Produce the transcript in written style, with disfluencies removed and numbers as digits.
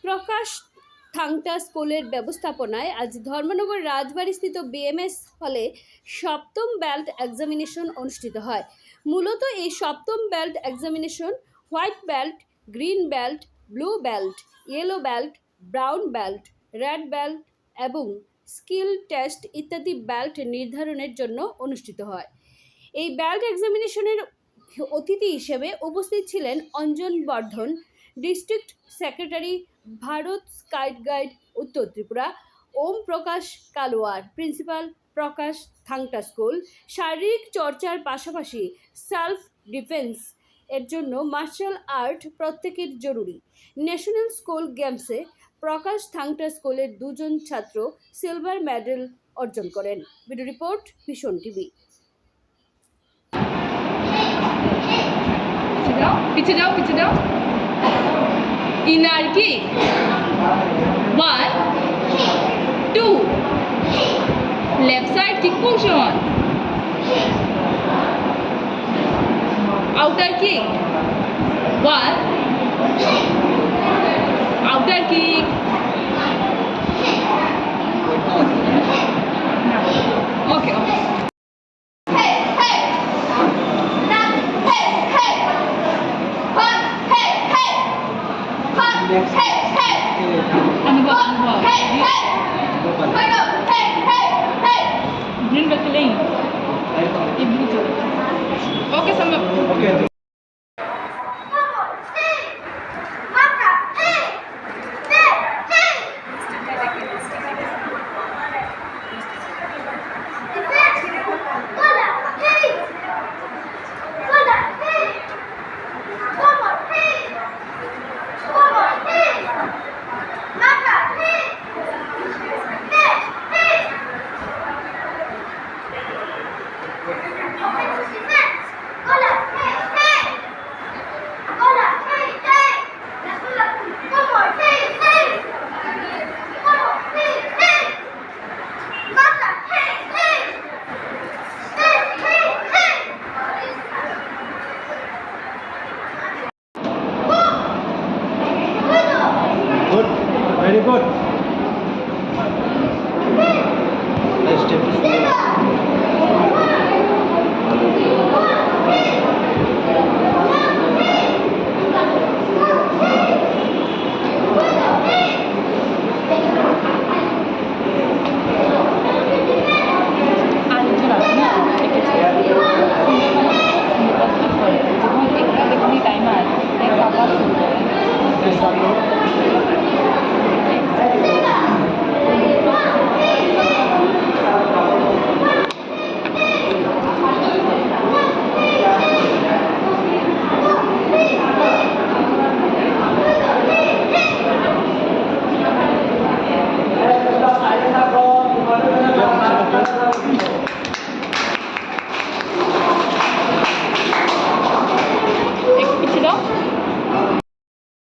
প্রকাশ থাংটা স্কুলের ব্যবস্থাপনায় আজ ধর্মনগর রাজবাড়িস্থিত বিএমএস হলে সপ্তম বেল্ট এক্সামিনেশন অনুষ্ঠিত হয়। মূলত এই সপ্তম belt examination white belt, green belt, blue belt, yellow belt, brown belt, red belt এবং স্কিল টেস্ট ইত্যাদি বেল্ট নির্ধারণের জন্য অনুষ্ঠিত হয়। এই বেল্ট এক্সামিনেশনের অতিথি হিসেবে উপস্থিত ছিলেন Anjan Bardhan, district secretary, Bharat scout guide উত্তর ত্রিপুরা, ওম প্রকাশ কালোয়ার, প্রিন্সিপাল, প্রকাশ থাংটা স্কুল। শারীরিক চর্চার পাশাপাশি সেলফ ডিফেন্স এর জন্য মার্শাল আর্ট প্রত্যেকের জরুরি। ন্যাশনাল স্কুল গেমসে প্রকাশ থাংটা স্কুলের দুজন ছাত্র সিলভার মেডেল অর্জন করেন। ভিডিও রিপোর্ট, ভীষণ টিভি। पीछे जाओ inner kick 1 2 left side kick position outer kick 1 outer kick okay green back lane okay sama okay Good, very good.